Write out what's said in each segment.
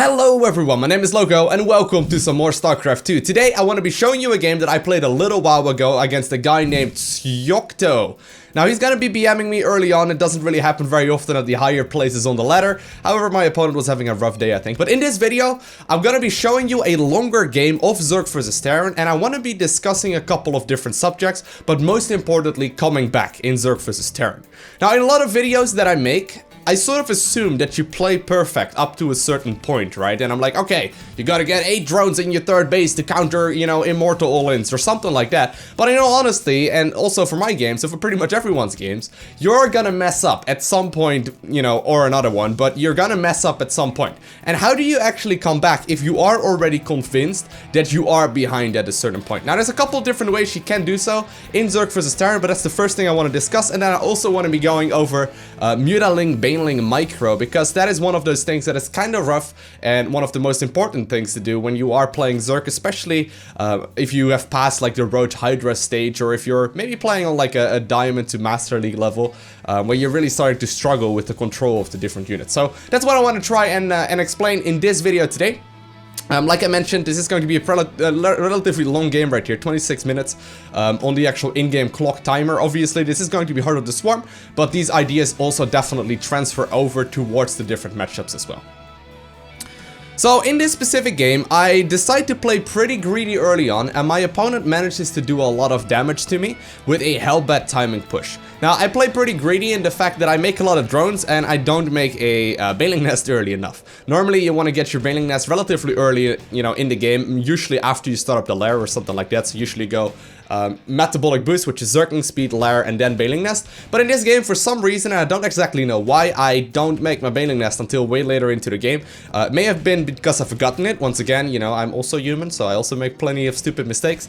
Hello everyone, my name is Loko and welcome to some more StarCraft 2. Today I want to be showing you a game that I played a little while ago against a guy named Syokto. Now he's gonna be BMing me early on. It doesn't really happen very often at the higher places on the ladder. However, my opponent was having a rough day, I think. But in this video, I'm gonna be showing you a longer game of Zerg vs Terran, and I want to be discussing a couple of different subjects, but most importantly, coming back in Zerg vs Terran. Now, in a lot of videos that I make, I sort of assume that you play perfect up to a certain point, right? And I'm like, okay, you gotta get 8 drones in your third base to counter, you know, immortal all-ins or something like that. But in all honesty, and also for my games, so for pretty much everyone's games, you're gonna mess up at some point, you know, or another one, but you're gonna mess up at some point. And how do you actually come back if you are already convinced that you are behind at a certain point? Now, there's a couple of different ways you can do so in Zerg vs Terran, but that's the first thing I want to discuss. And then I also want to be going over Muta Ling Baneling micro, because that is one of those things that is kind of rough and one of the most important things to do when you are playing Zerg, especially if you have passed like the Roach Hydra stage, or if you're maybe playing on like a Diamond to Master League level, where you're really starting to struggle with the control of the different units. So that's what I want to try and explain in this video today. Like I mentioned, this is going to be a relatively long game right here, 26 minutes on the actual in-game clock timer. Obviously, this is going to be Heart of the Swarm, but these ideas also definitely transfer over towards the different matchups as well. So in this specific game, I decide to play pretty greedy early on, and my opponent manages to do a lot of damage to me with a hellbat timing push. Now, I play pretty greedy in the fact that I make a lot of drones and I don't make a Baneling nest early enough. Normally, you want to get your Baneling nest relatively early, you know, in the game, usually after you start up the lair or something like that. So usually go Metabolic Boost, which is Zergling Speed, Lair, and then Baneling Nest. But in this game, for some reason, and I don't exactly know why, I don't make my Baneling Nest until way later into the game. It may have been because I've forgotten it. Once again, you know, I'm also human, so I also make plenty of stupid mistakes.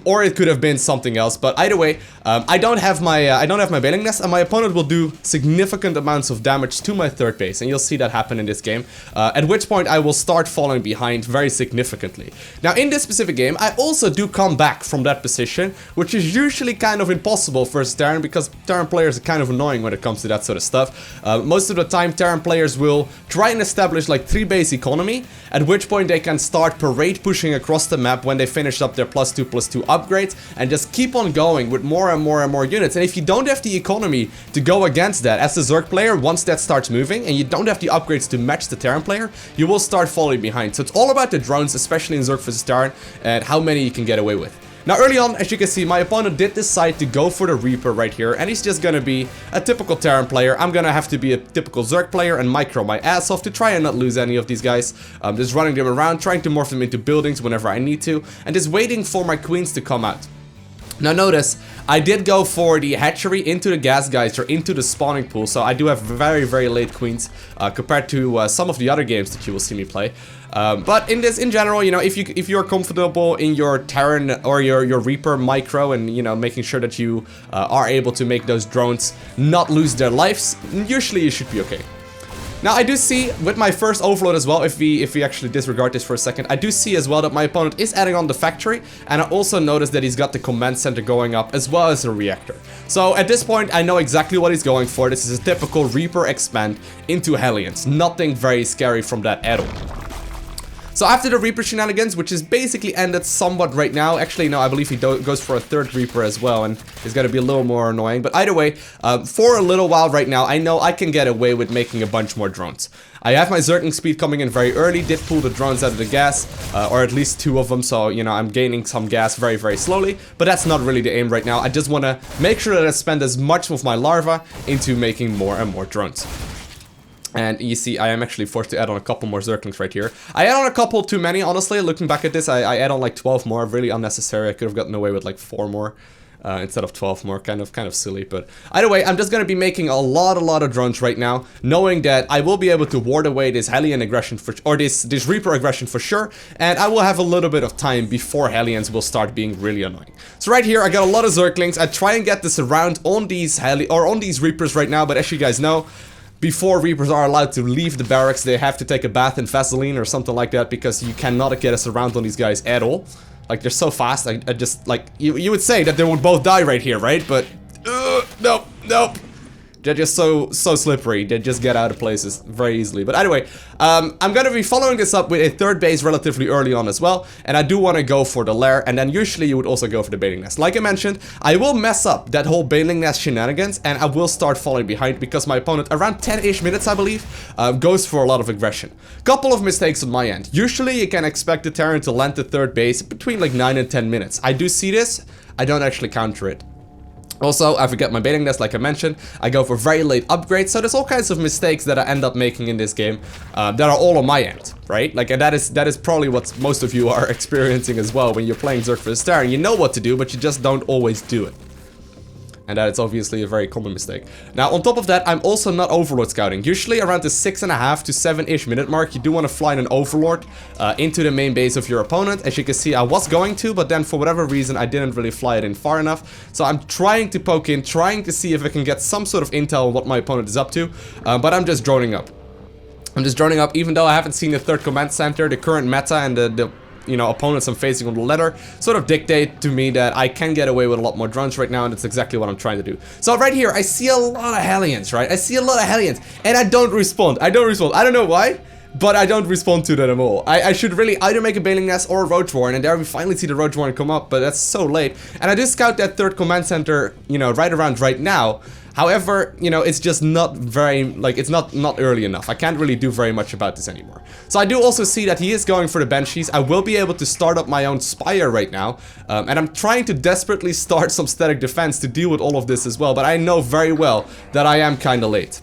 Or it could have been something else, but either way, I don't have my Baneling Nest, and my opponent will do significant amounts of damage to my third base, and you'll see that happen in this game. At which point I will start falling behind very significantly. Now, in this specific game, I also do come back from that position, which is usually kind of impossible versus Terran, because Terran players are kind of annoying when it comes to that sort of stuff. Most of the time, Terran players will try and establish like 3 base economy, at which point they can start parade pushing across the map when they finish up their +2/+2 upgrades, and just keep on going with more and more and more units. And if you don't have the economy to go against that as the Zerg player, once that starts moving and you don't have the upgrades to match the Terran player, you will start falling behind. So it's all about the drones, especially in Zerg vs Terran, and how many you can get away with. Now, early on, as you can see, my opponent did decide to go for the Reaper right here, and he's just gonna be a typical Terran player. I'm gonna have to be a typical Zerg player and micro my ass off to try and not lose any of these guys. Just running them around, trying to morph them into buildings whenever I need to, and just waiting for my queens to come out. Now notice, I did go for the hatchery into the gas geyser, into the spawning pool, so I do have very, very late queens compared to some of the other games that you will see me play. But in general, you know, if you're comfortable in your Terran or your Reaper micro, and you know, making sure that you are able to make those drones not lose their lives, usually you should be okay. Now, I do see with my first overload as well, if we actually disregard this for a second, I do see as well that my opponent is adding on the factory, and I also notice that he's got the command center going up as well as a reactor. So at this point, I know exactly what he's going for. This is a typical Reaper expand into Hellions. Nothing very scary from that at all. So after the Reaper shenanigans, which is basically ended somewhat right now, actually no, I believe he goes for a third Reaper as well, and it's gonna be a little more annoying, but either way, for a little while right now, I know I can get away with making a bunch more drones. I have my Zergling Speed coming in very early, did pull the drones out of the gas, or at least 2 of them, so, you know, I'm gaining some gas very, very slowly, but that's not really the aim right now. I just want to make sure that I spend as much of my larva into making more and more drones. And you see, I am actually forced to add on a couple more Zerglings right here. I add on a couple too many, honestly. Looking back at this, I add on like 12 more, really unnecessary. I could have gotten away with like 4 more instead of 12 more, kind of silly. But either way, I'm just going to be making a lot of drones right now, knowing that I will be able to ward away this Hellion aggression, or this Reaper aggression for sure, and I will have a little bit of time before Hellions will start being really annoying. So right here, I got a lot of Zerglings. I try and get this around on these on these Reapers right now, but as you guys know, before Reapers are allowed to leave the barracks, they have to take a bath in Vaseline or something like that, because you cannot get us around on these guys at all. Like, they're so fast, I just, like, you would say that they would both die right here, right? But, nope. They're just so slippery. They just get out of places very easily. But anyway, I'm gonna be following this up with a third base relatively early on as well. And I do want to go for the lair, and then usually you would also go for the Baneling Nest. Like I mentioned, I will mess up that whole Baneling Nest shenanigans, and I will start falling behind because my opponent, around 10-ish minutes I believe, goes for a lot of aggression. Couple of mistakes on my end. Usually you can expect the Terran to land the third base between like 9 and 10 minutes. I do see this, I don't actually counter it. Also, I forget my Baneling Nest, like I mentioned. I go for very late upgrades, so there's all kinds of mistakes that I end up making in this game that are all on my end, right? Like, and that is probably what most of you are experiencing as well when you're playing Zerg vs Terran. You know what to do, but you just don't always do it. And that is obviously a very common mistake. Now, on top of that, I'm also not Overlord scouting. Usually around the 6.5 to 7-ish minute mark, you do want to fly an Overlord into the main base of your opponent. As you can see, I was going to, but then for whatever reason, I didn't really fly it in far enough. So I'm trying to poke in, trying to see if I can get some sort of intel on what my opponent is up to. But I'm just droning up. I'm just droning up, even though I haven't seen the third command center, the current meta and the you know, opponents I'm facing on the ladder sort of dictate to me that I can get away with a lot more drones right now, and that's exactly what I'm trying to do. So right here, I see a lot of Hellions, right? I see a lot of Hellions, and I don't respond. I don't know why, but I don't respond to that at all. I should really either make a Baneling Nest or a Roach Warren, and there we finally see the Roach Warren come up, but that's so late. And I did scout that third command center, you know, right around right now. However, you know, it's just not very, like, it's not early enough. I can't really do very much about this anymore. So I do also see that he is going for the Banshees. I will be able to start up my own Spire right now. And I'm trying to desperately start some static defense to deal with all of this as well. But I know very well that I am kind of late.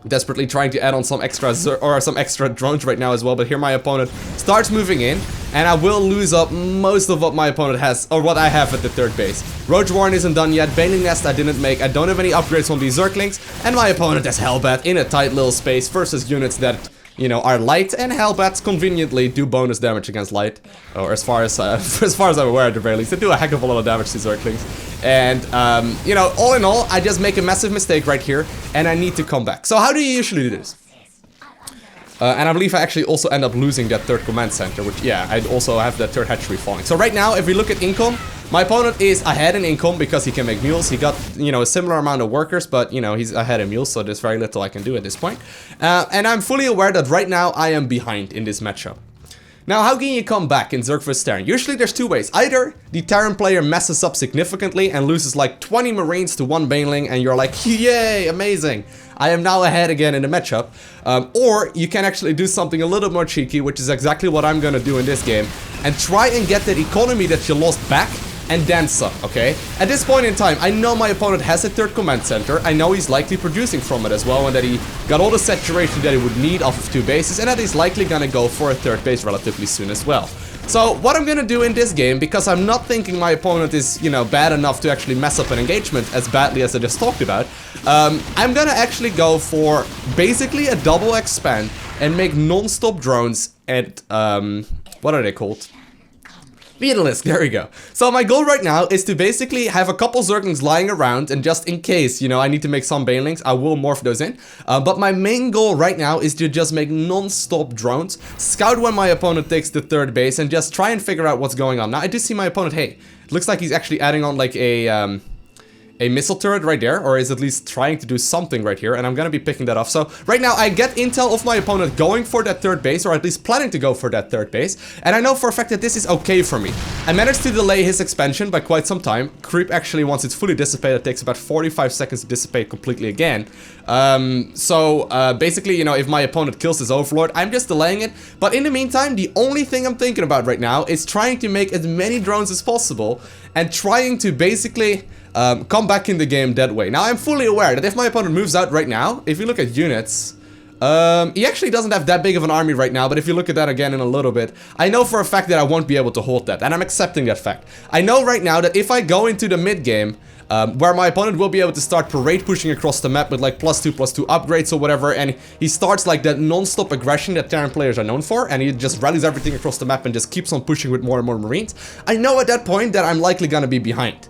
Desperately trying to add on some extra drones right now as well, but here my opponent starts moving in, and I will lose up most of what my opponent has, or what I have at the third base. Roach Warren isn't done yet, Baneling Nest I didn't make, I don't have any upgrades on these Zerglings, and my opponent has Hellbat in a tight little space versus units that, you know, are light, and Hellbats conveniently do bonus damage against light, or as far as I'm aware at the very least, they do a heck of a lot of damage to Zerglings. And, you know, all in all, I just make a massive mistake right here, and I need to come back. So how do you usually do this? And I believe I actually also end up losing that third command center, which, yeah, I also have that third hatchery falling. So right now, if we look at income, my opponent is ahead in income because he can make mules. He got, you know, a similar amount of workers, but, you know, he's ahead in mules, so there's very little I can do at this point. And I'm fully aware that right now I am behind in this matchup. Now, how can you come back in Zerg vs Terran? Usually there's two ways. Either the Terran player messes up significantly and loses like 20 Marines to 1 Baneling, and you're like, yay, amazing, I am now ahead again in the matchup. Or you can actually do something a little more cheeky, which is exactly what I'm gonna do in this game, and try and get that economy that you lost back, and then some, okay? At this point in time, I know my opponent has a third command center. I know he's likely producing from it as well, and that he got all the saturation that he would need off of 2 bases, and that he's likely gonna go for a third base relatively soon as well. So what I'm gonna do in this game, because I'm not thinking my opponent is, you know, bad enough to actually mess up an engagement as badly as I just talked about, I'm gonna actually go for basically a double expand and make non-stop drones at, what are they called? Mutalisk, there we go. So my goal right now is to basically have a couple Zerglings lying around, and just in case, you know, I need to make some Banelings, I will morph those in. But my main goal right now is to just make non-stop drones, scout when my opponent takes the third base, and just try and figure out what's going on. Now, I do see my opponent, hey, it looks like he's actually adding on like a missile turret right there, or is at least trying to do something right here, and I'm gonna be picking that off. So right now I get intel of my opponent going for that third base, or at least planning to go for that third base, and I know for a fact that this is okay for me. I managed to delay his expansion by quite some time. Creep actually, once it's fully dissipated, takes about 45 seconds to dissipate completely again. Basically, you know, if my opponent kills his Overlord, I'm just delaying it. But in the meantime, the only thing I'm thinking about right now is trying to make as many drones as possible, and trying to basically come back in the game that way. Now, I'm fully aware that if my opponent moves out right now, if you look at units, he actually doesn't have that big of an army right now, but if you look at that again in a little bit, I know for a fact that I won't be able to hold that, and I'm accepting that fact. I know right now that if I go into the mid game, where my opponent will be able to start parade pushing across the map with like +2/+2 upgrades or whatever, and he starts like that non-stop aggression that Terran players are known for, and he just rallies everything across the map and just keeps on pushing with more and more Marines, I know at that point that I'm likely gonna be behind.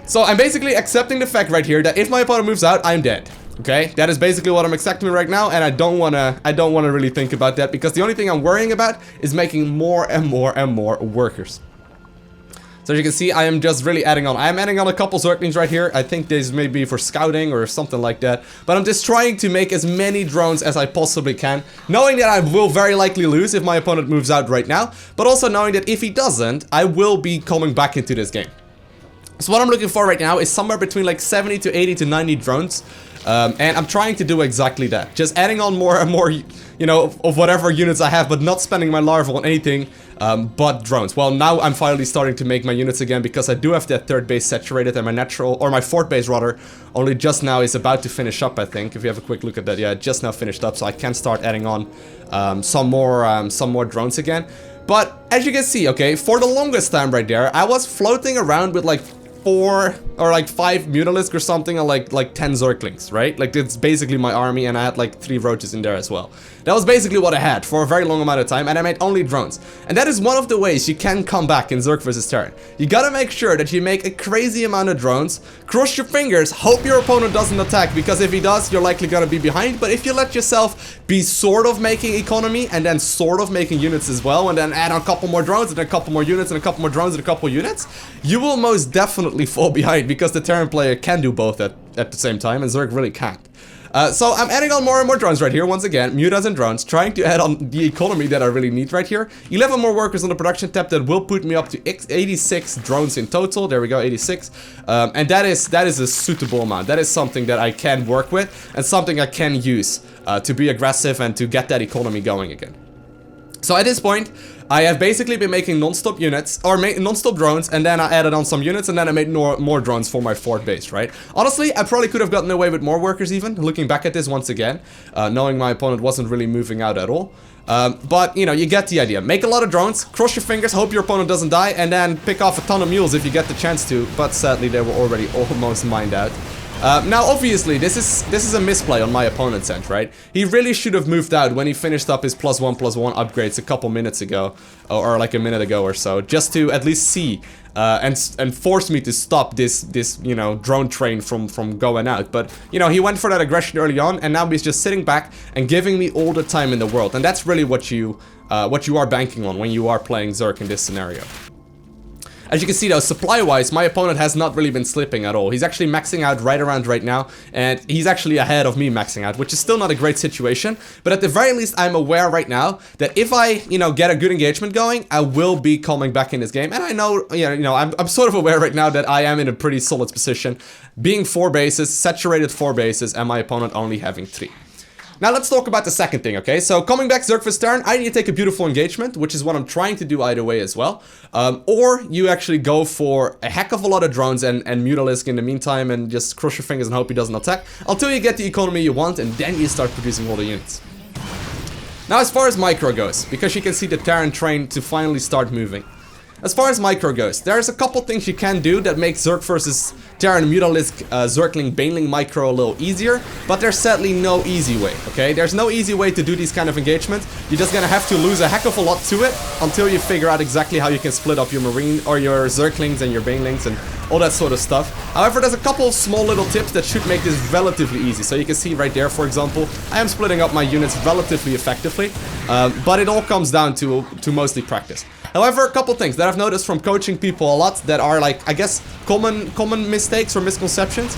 So I'm basically accepting the fact right here that if my opponent moves out, I'm dead. Okay, that is basically what I'm accepting right now, and I don't wanna really think about that, because the only thing I'm worrying about is making more and more and more workers. So as you can see, I am just really adding on. I am adding on a couple Zerglings right here. I think these may be for scouting or something like that. But I'm just trying to make as many drones as I possibly can, knowing that I will very likely lose if my opponent moves out right now, but also knowing that if he doesn't, I will be coming back into this game. So what I'm looking for right now is somewhere between like 70 to 80 to 90 drones. And I'm trying to do exactly that. Just adding on more and more, you know, of whatever units I have, but not spending my larva on anything but drones. Well, now I'm finally starting to make my units again because I do have that third base saturated, and my fourth base rather, only just now is about to finish up, I think. If you have a quick look at that, yeah, it just now finished up, so I can start adding on some more drones again. But as you can see, okay, for the longest time right there, I was floating around with like 4 or like 5 Mutalisk or something, and like 10 Zerglings, right? Like, it's basically my army, and I had like 3 roaches in there as well. That was basically what I had for a very long amount of time, and I made only drones. And that is one of the ways you can come back in Zerg vs Terran. You gotta make sure that you make a crazy amount of drones, cross your fingers, hope your opponent doesn't attack, because if he does, you're likely gonna be behind. But if you let yourself be sort of making economy, and then sort of making units as well, and then add a couple more drones, and a couple more units, and a couple more drones, and a couple units, you will most definitely fall behind, because the Terran player can do both at the same time, and Zerg really can't. So I'm adding on more and more drones right here, once again, mutas and drones, trying to add on the economy that I really need right here. 11 more workers on the production tab, that will put me up to 86 drones in total. There we go, 86. And that is a suitable amount. That is something that I can work with, and something I can use to be aggressive and to get that economy going again. So at this point, I have basically been making non-stop units, or non-stop drones, and then I added on some units, and then I made more drones for my fourth base, right? Honestly, I probably could have gotten away with more workers even, looking back at this once again, knowing my opponent wasn't really moving out at all. But, you know, you get the idea. Make a lot of drones, cross your fingers, hope your opponent doesn't die, and then pick off a ton of mules if you get the chance to, but sadly they were already almost mined out. Now, obviously, this is a misplay on my opponent's end, right? He really should have moved out when he finished up his +1/+1 upgrades a couple minutes ago, or like a minute ago or so, just to at least see and force me to stop this you know, drone train from going out. But you know, he went for that aggression early on, and now he's just sitting back and giving me all the time in the world, and that's really what you are banking on when you are playing Zerg in this scenario. As you can see though, supply-wise, my opponent has not really been slipping at all. He's actually maxing out right around right now, and he's actually ahead of me maxing out, which is still not a great situation. But at the very least, I'm aware right now that if I, you know, get a good engagement going, I will be coming back in this game. And I know, you know, I'm sort of aware right now that I am in a pretty solid position, being 4 bases, saturated 4 bases, and my opponent only having 3. Now let's talk about the second thing, okay? So coming back Zerg vs Terran, I need to take a beautiful engagement, which is what I'm trying to do either way as well. Or you actually go for a heck of a lot of drones and Mutalisk in the meantime, and just cross your fingers and hope he doesn't attack until you get the economy you want, and then you start producing all the units. Now as far as micro goes, because you can see the Terran train to finally start moving. As far as micro goes, there's a couple things you can do that make Zerg vs Terran Mutalisk Zergling Baneling micro a little easier, but there's sadly no easy way, okay? There's no easy way to do these kind of engagements. You're just gonna have to lose a heck of a lot to it until you figure out exactly how you can split up your Marine or your Zerglings and your Banelings and all that sort of stuff. However, there's a couple of small little tips that should make this relatively easy. So you can see right there, for example, I am splitting up my units relatively effectively, but it all comes down to mostly practice. However, a couple things that I've noticed from coaching people a lot that are, like, I guess, common mistakes or misconceptions.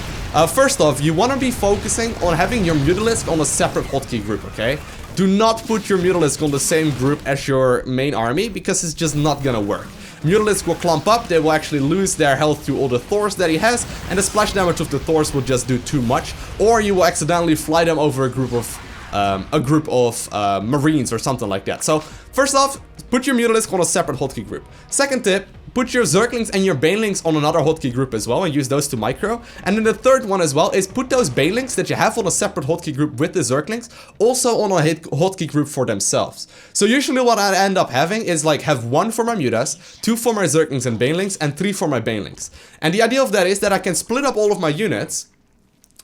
First off, you want to be focusing on having your Mutalisk on a separate hotkey group, okay? Do not put your Mutalisk on the same group as your main army, because it's just not gonna work. Mutalisk will clump up, they will actually lose their health to all the Thors that he has, and the splash damage of the Thors will just do too much, or you will accidentally fly them over a group of Marines or something like that. So, first off, put your Mutalisk on a separate hotkey group. Second tip, put your Zerglings and your Banelings on another hotkey group as well, and use those to micro. And then the third one as well is put those Banelings that you have on a separate hotkey group with the Zerglings also on a hotkey group for themselves. So usually what I end up having is, like, have 1 for my Mutas, 2 for my Zerglings and Banelings, and 3 for my Banelings. And the idea of that is that I can split up all of my units,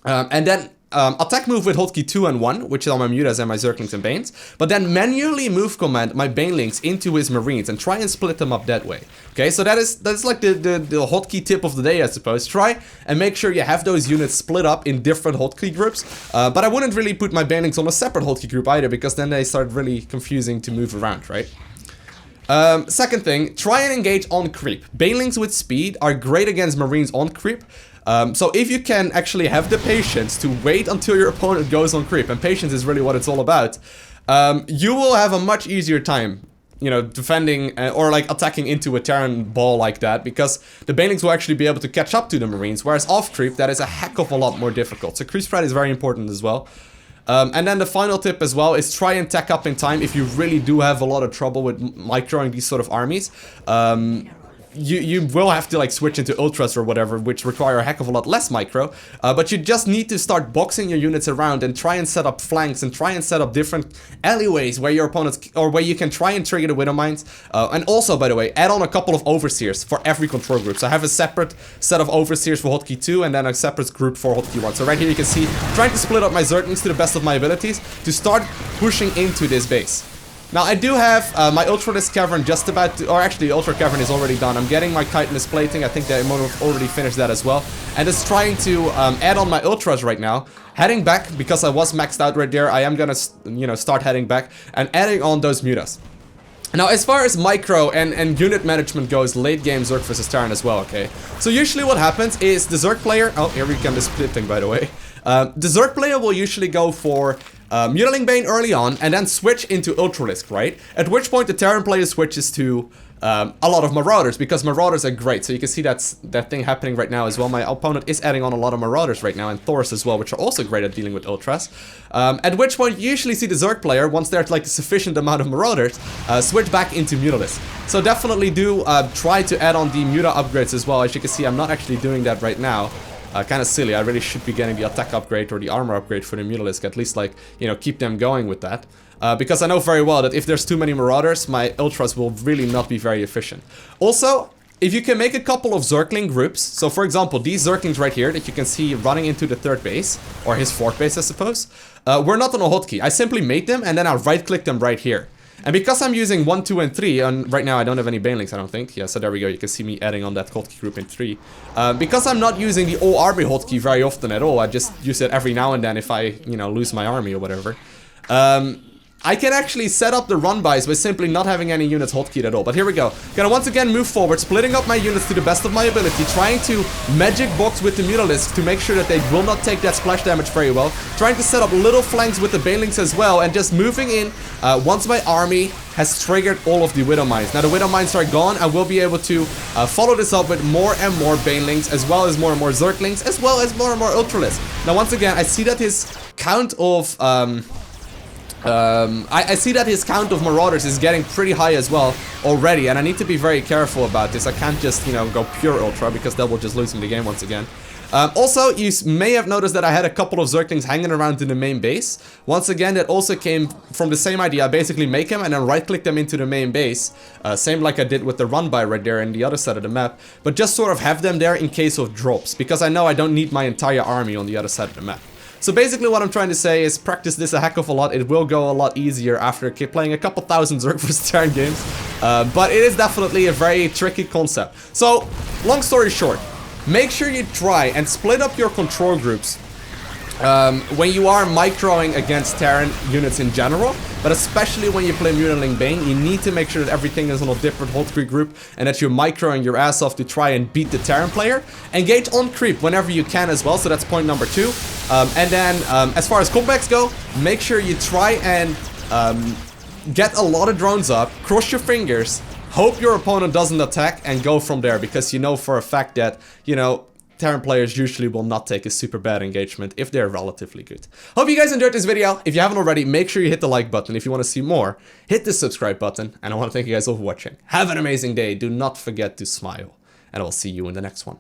and then attack move with hotkey 2 and 1, which are my Mutas and my Zerglings and Banes, but then manually move command my Banelings into his Marines and try and split them up that way. Okay, so that's like the hotkey tip of the day, I suppose. Try and make sure you have those units split up in different hotkey groups, but I wouldn't really put my Banelings on a separate hotkey group either, because then they start really confusing to move around, right? Second thing, try and engage on creep. Banelings with speed are great against Marines on creep. So if you can actually have the patience to wait until your opponent goes on creep, and patience is really what it's all about, you will have a much easier time, you know, defending or like attacking into a Terran ball like that, because the Banelings will actually be able to catch up to the Marines, whereas off creep, that is a heck of a lot more difficult. So creep spread is very important as well. And then the final tip as well is try and tech up in time if you really do have a lot of trouble with microing these sort of armies. You will have to like switch into ultras or whatever, which require a heck of a lot less micro, but you just need to start boxing your units around and try and set up flanks and try and set up different alleyways where your opponents, or where you can try and trigger the Widow Mines. And also, by the way, add on a couple of overseers for every control group. So I have a separate set of overseers for hotkey 2 and then a separate group for hotkey 1. So right here you can see, trying to split up my Zerglings to the best of my abilities to start pushing into this base. Now, I do have my Ultralisk Cavern just about to, or actually, Ultra Cavern is already done. I'm getting my chitinous plating. I think that I might have already finished that as well. And just trying to add on my Ultras right now. Heading back, because I was maxed out right there, I am gonna, you know, start heading back and adding on those Mutas. Now, as far as micro and unit management goes, late game Zerg versus Terran as well, okay? So usually what happens is the Zerg player, oh, here we come, this splitting, by the way. The Zerg player will usually go for Muta Ling Bane early on, and then switch into Ultralisk, right? At which point the Terran player switches to a lot of Marauders, because Marauders are great. So you can see that thing happening right now as well. My opponent is adding on a lot of Marauders right now, and Thors as well, which are also great at dealing with Ultras. At which point you usually see the Zerg player, once there's like a sufficient amount of Marauders, switch back into Mutalisk. So definitely do try to add on the Muta upgrades as well. As you can see, I'm not actually doing that right now. Kind of silly. I really should be getting the attack upgrade or the armor upgrade for the Mutalisk, at least, like, you know, keep them going with that. Because I know very well that if there's too many Marauders, my Ultras will really not be very efficient. Also, if you can make a couple of Zergling groups, so for example, these Zerglings right here that you can see running into the third base, or his fourth base, I suppose, we're not on a hotkey. I simply made them and then I right-click them right here. And because I'm using 1, 2, and 3, and right now I don't have any Banelings, I don't think. Yeah, so there we go. You can see me adding on that hotkey group in 3. Because I'm not using the all army hotkey very often at all, I just use it every now and then if I, you know, lose my army or whatever. I can actually set up the run-bys by simply not having any units hotkeyed at all. But here we go. Gonna once again move forward, splitting up my units to the best of my ability, trying to magic box with the Mutalisk to make sure that they will not take that splash damage very well. Trying to set up little flanks with the Banelings as well, and just moving in once my army has triggered all of the Widow Mines. Now the Widow Mines are gone, I will be able to follow this up with more and more Banelings, as well as more and more Zerglings, as well as more and more Ultralisk. Now once again, I see that his count of... I see that his count of Marauders is getting pretty high as well already, and I need to be very careful about this. I can't just, you know, go pure Ultra, because that will just lose me the game once again. Also, you may have noticed that I had a couple of Zerglings hanging around in the main base. Once again, that also came from the same idea. I basically make them and then right-click them into the main base. Same like I did with the run-by right there in the other side of the map. But just sort of have them there in case of drops, because I know I don't need my entire army on the other side of the map. So basically what I'm trying to say is practice this a heck of a lot. It will go a lot easier after playing a couple thousand Zerg vs Terran games. But it is definitely a very tricky concept. So, long story short, make sure you try and split up your control groups when you are microing against Terran units in general, but especially when you play Muta Ling Bane, you need to make sure that everything is on a different hotkey group and that you're microing your ass off to try and beat the Terran player. Engage on creep whenever you can as well, so that's point number 2. And then, as far as comebacks go, make sure you try and get a lot of drones up, cross your fingers, hope your opponent doesn't attack, and go from there, because you know for a fact that, you know, Terran players usually will not take a super bad engagement if they're relatively good. Hope you guys enjoyed this video. If you haven't already, make sure you hit the like button. If you want to see more, hit the subscribe button. And I want to thank you guys all for watching. Have an amazing day. Do not forget to smile. And I'll see you in the next one.